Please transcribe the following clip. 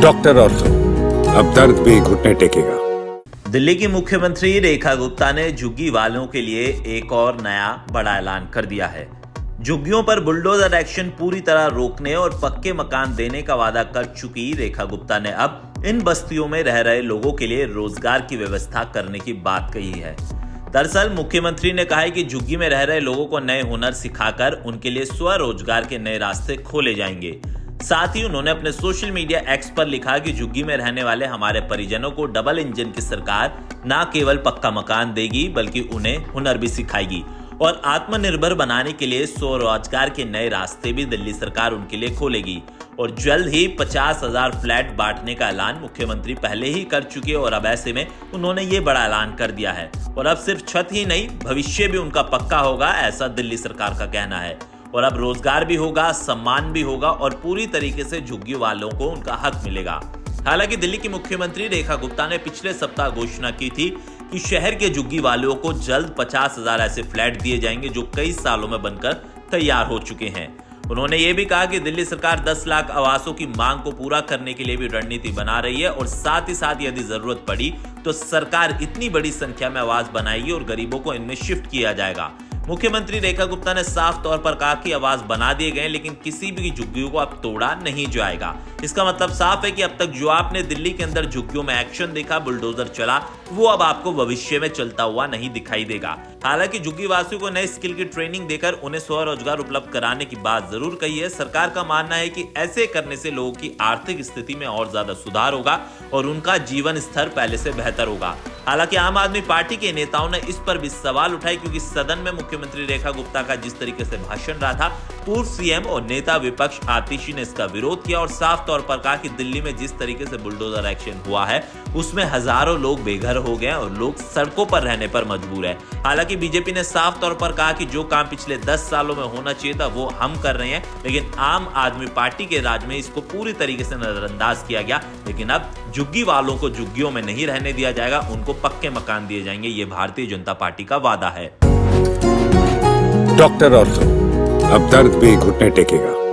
Doctor ortho, अब दर्द भी घुटने टेकेगा। दिल्ली की मुख्यमंत्री रेखा गुप्ता ने झुग्गी वालों के लिए एक और नया बड़ा ऐलान कर दिया है। झुग्गियों पर बुलडोजर एक्शन पूरी तरह रोकने और पक्के मकान देने का वादा कर चुकी रेखा गुप्ता ने अब इन बस्तियों में रह रहे लोगों के लिए रोजगार की व्यवस्था करने की बात कही है। दरअसल मुख्यमंत्री ने कहा है कि झुग्गी में रह रहे लोगों को नए हुनर सिखाकर उनके लिए स्वरोजगार के नए रास्ते खोले जाएंगे। साथ ही उन्होंने अपने सोशल मीडिया एक्स पर लिखा कि झुग्गी में रहने वाले हमारे परिजनों को डबल इंजन की सरकार न केवल पक्का मकान देगी बल्कि उन्हें हुनर भी सिखाएगी और आत्मनिर्भर बनाने के लिए स्वरोजगार के नए रास्ते भी दिल्ली सरकार उनके लिए खोलेगी। और जल्द ही 50,000 फ्लैट बांटने का ऐलान मुख्यमंत्री पहले ही कर चुके और अब ऐसे में उन्होंने ये बड़ा ऐलान कर दिया है। और अब सिर्फ छत ही नहीं, भविष्य भी उनका पक्का होगा, ऐसा दिल्ली सरकार का कहना है। और अब रोजगार भी होगा, सम्मान भी होगा और पूरी तरीके से झुग्गी वालों को उनका हक मिलेगा। हालांकि दिल्ली की मुख्यमंत्री रेखा गुप्ता ने पिछले सप्ताह घोषणा की थी कि शहर के झुग्गी वालों को जल्द 50,000 ऐसे फ्लैट दिए जाएंगे जो कई सालों में बनकर तैयार हो चुके हैं। उन्होंने ये भी कहा कि दिल्ली सरकार 10 लाख आवासों की मांग को पूरा करने के लिए भी रणनीति बना रही है और साथ ही साथ यदि जरूरत पड़ी तो सरकार इतनी बड़ी संख्या में आवास बनाएगी और गरीबों को इनमें शिफ्ट किया जाएगा। मुख्यमंत्री रेखा गुप्ता ने साफ तौर पर कहा कि आवास बना दिए गए लेकिन किसी भी झुग्गियों को अब तोड़ा नहीं जाएगा। इसका मतलब साफ है कि अब तक जो आपने दिल्ली के अंदर झुग्गियों में एक्शन देखा, बुलडोजर चला, वो अब आपको भविष्य में चलता हुआ नहीं दिखाई देगा। हालांकि झुग्गी वासियों को नए स्किल की ट्रेनिंग देकर उन्हें स्वरोजगार उपलब्ध कराने की बात जरूर कही है। सरकार का मानना है कि ऐसे करने से लोगों की आर्थिक स्थिति में और ज्यादा सुधार होगा और उनका जीवन स्तर पहले से बेहतर होगा। हालांकि आम आदमी पार्टी के नेताओं ने इस पर भी सवाल उठाए क्योंकि सदन में मुख्यमंत्री रेखा गुप्ता का जिस तरीके से भाषण रहा था, पूर्व सीएम और नेता विपक्ष आतिशी ने इसका विरोध किया और साफ तौर पर कहा कि दिल्ली में जिस तरीके से बुलडोजर एक्शन हुआ है उसमें हजारों लोग बेघर हो गए और लोग सड़कों पर रहने पर मजबूर है। हालांकि बीजेपी ने साफ तौर पर कहा कि जो काम पिछले 10 सालों में होना चाहिए था वो हम कर रहे हैं, लेकिन आम आदमी पार्टी के राज में इसको पूरी तरीके से नजरअंदाज किया गया। लेकिन अब झुग्गी वालों को झुग्गियों में नहीं रहने दिया जाएगा, उनको पक्के मकान दिए जाएंगे, ये भारतीय जनता पार्टी का वादा है। डॉक्टर ऑर्थो, अब दर्द भी घुटने टेकेगा।